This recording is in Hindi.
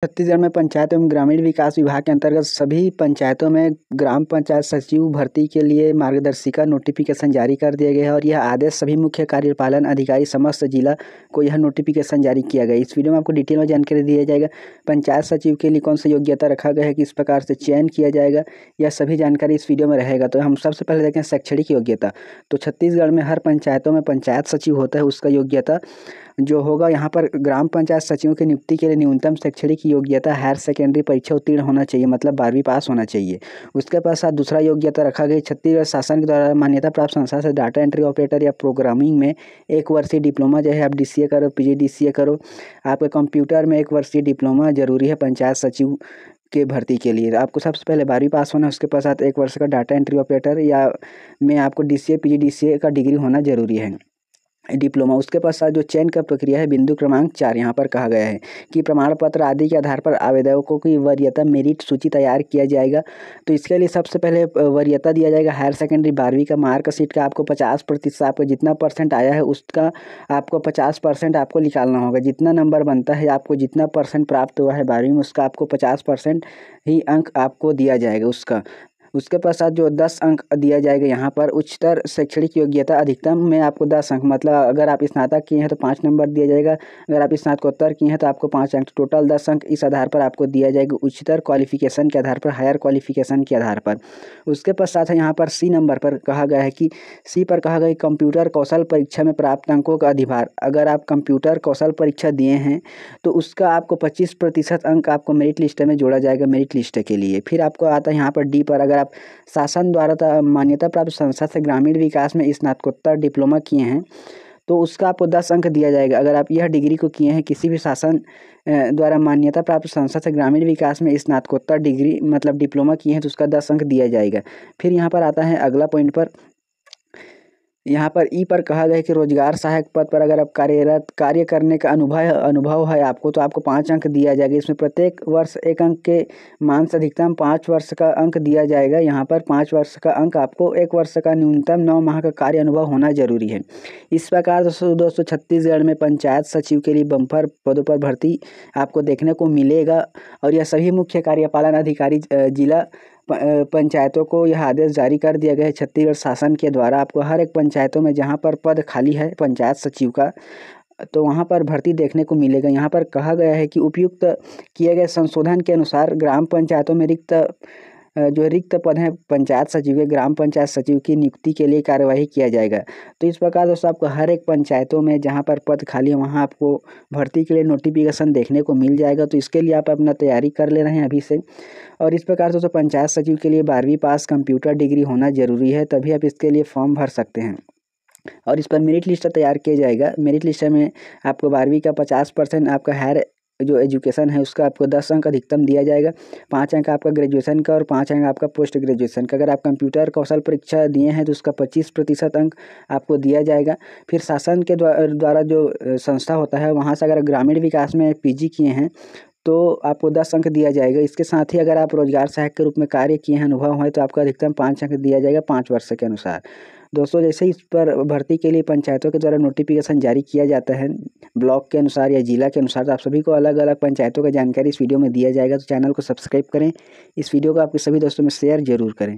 छत्तीसगढ़ में पंचायत एवं ग्रामीण विकास विभाग के अंतर्गत सभी पंचायतों में ग्राम पंचायत सचिव भर्ती के लिए मार्गदर्शिका नोटिफिकेशन जारी कर दिए गए हैं और यह आदेश सभी मुख्य कार्यपालन अधिकारी समस्त जिला को यह नोटिफिकेशन जारी किया गया है। इस वीडियो में आपको डिटेल में जानकारी दिया जाएगा। पंचायत सचिव के लिए कौन सा योग्यता रखा गया है, किस प्रकार से चयन किया जाएगा, यह सभी जानकारी इस वीडियो में रहेगा। तो हम सबसे पहले देखें शैक्षणिक योग्यता। तो छत्तीसगढ़ में हर पंचायतों में पंचायत सचिव होता है, उसका योग्यता जो होगा यहाँ पर ग्राम पंचायत सचिवों की नियुक्ति के लिए न्यूनतम शैक्षणिक योग्यता हायर सेकेंडरी परीक्षा उत्तीर्ण होना चाहिए, मतलब 12वीं पास होना चाहिए। उसके पश्चात दूसरा योग्यता रखा गया छत्तीसगढ़ शासन के द्वारा मान्यता प्राप्त संस्था से डाटा एंट्री ऑपरेटर या प्रोग्रामिंग में 1 वर्षीय डिप्लोमा, चाहे आप DCA करो PGDCA करो, आपके कंप्यूटर में 1 वर्षीय डिप्लोमा जरूरी है पंचायत सचिव के भर्ती के लिए। आपको सबसे पहले 12वीं पास होना है, उसके पश्चात 1 वर्ष का डाटा एंट्री ऑपरेटर या में आपको DCA PGDCA का डिग्री होना जरूरी है, डिप्लोमा। उसके पश्चात जो चयन का प्रक्रिया है बिंदु क्रमांक 4 यहाँ पर कहा गया है कि प्रमाण पत्र आदि के आधार पर आवेदकों की वरीयता मेरिट सूची तैयार किया जाएगा। तो इसके लिए सबसे पहले वरीयता दिया जाएगा हायर सेकेंडरी 12वीं का मार्कशीट का आपको 50%, आपको जितना परसेंट आया है उसका आपको 50% आपको निकालना होगा। जितना नंबर बनता है, आपको जितना परसेंट प्राप्त हुआ है 12वीं में, उसका आपको 50% ही अंक आपको दिया जाएगा उसका। उसके पश्चात जो 10 अंक दिया जाएगा यहाँ पर उच्चतर शैक्षणिक योग्यता अधिकतम में आपको 10 अंक, मतलब अगर आप स्नातक किए हैं तो 5 नंबर दिया जाएगा, अगर आप स्नातकोत्तर किए हैं तो आपको 5 अंक, टोटल 10 अंक इस आधार पर आपको दिया जाएगा उच्चतर क्वालिफिकेशन के आधार पर, हायर क्वालिफिकेशन के आधार पर। उसके पश्चात है यहाँ पर C नंबर पर कहा गया है कि C पर कहा गया कंप्यूटर कौशल परीक्षा में प्राप्त अंकों का अधिभार। अगर आप कंप्यूटर कौशल परीक्षा दिए हैं तो उसका आपको 25% अंक आपको मेरिट लिस्ट में जोड़ा जाएगा, मेरिट लिस्ट के लिए। फिर आपको आता है यहाँ पर D पर, अगर आप शासन द्वारा मान्यता प्राप्त संस्था से ग्रामीण विकास में स्नातकोत्तर डिप्लोमा किए हैं तो उसका आपको 10 अंक दिया जाएगा। अगर आप यह डिग्री को किए हैं किसी भी शासन द्वारा मान्यता प्राप्त संस्था से ग्रामीण विकास में स्नातकोत्तर डिग्री मतलब डिप्लोमा किए हैं तो उसका 10 अंक दिया जाएगा। फिर यहाँ पर आता है अगला पॉइंट पर, यहाँ पर ई पर कहा गया है कि रोजगार सहायक पद पर अगर आप कार्य करने का अनुभव है आपको तो आपको 5 अंक दिया जाएगा। इसमें प्रत्येक वर्ष 1 अंक के मान से अधिकतम 5 वर्ष का अंक दिया जाएगा। यहाँ पर 5 वर्ष का अंक आपको 1 वर्ष का न्यूनतम 9 माह का कार्य अनुभव होना जरूरी है। इस प्रकार दोस्तों छत्तीसगढ़ में पंचायत सचिव के लिए बम्पर पदों पर भर्ती आपको देखने को मिलेगा और यह सभी मुख्य कार्यपालन अधिकारी जिला पंचायतों को यह आदेश जारी कर दिया गया है छत्तीसगढ़ शासन के द्वारा। आपको हर एक पंचायतों में जहां पर पद खाली है पंचायत सचिव का तो वहां पर भर्ती देखने को मिलेगा। यहां पर कहा गया है कि उपयुक्त किए गए संशोधन के अनुसार ग्राम पंचायतों में रिक्त पद हैं पंचायत सचिव के, ग्राम पंचायत सचिव की नियुक्ति के लिए कार्यवाही किया जाएगा। तो इस प्रकार दोस्तों आपको हर एक पंचायतों में जहां पर पद खाली है वहां आपको भर्ती के लिए नोटिफिकेशन देखने को मिल जाएगा। तो इसके लिए आप अपना तैयारी कर ले रहे हैं अभी से। और इस प्रकार दोस्तों पंचायत सचिव के लिए 12वीं पास कंप्यूटर डिग्री होना जरूरी है, तभी आप इसके लिए फॉर्म भर सकते हैं। और इस पर मेरिट लिस्ट तैयार किया जाएगा। मेरिट लिस्ट में आपको 12वीं का 50% आपका हायर जो एजुकेशन है उसका आपको 10 अंक अधिकतम दिया जाएगा, 5 अंक आपका ग्रेजुएशन का और 5 अंक आपका पोस्ट ग्रेजुएशन का। अगर आप कंप्यूटर कौशल परीक्षा दिए हैं तो उसका 25% अंक आपको दिया जाएगा। फिर शासन के द्वारा जो संस्था होता है वहाँ से अगर ग्रामीण विकास में PG किए हैं तो आपको 10 अंक दिया जाएगा। इसके साथ ही अगर आप रोजगार सहायक के रूप में कार्य किए हैं, अनुभव है, तो आपको अधिकतम 5 अंक दिया जाएगा 5 वर्ष के अनुसार। दोस्तों जैसे इस पर भर्ती के लिए पंचायतों के द्वारा नोटिफिकेशन जारी किया जाता है ब्लॉक के अनुसार या जिला के अनुसार, तो आप सभी को अलग अलग पंचायतों का जानकारी इस वीडियो में दिया जाएगा। तो चैनल को सब्सक्राइब करें, इस वीडियो को आपके सभी दोस्तों में शेयर जरूर करें।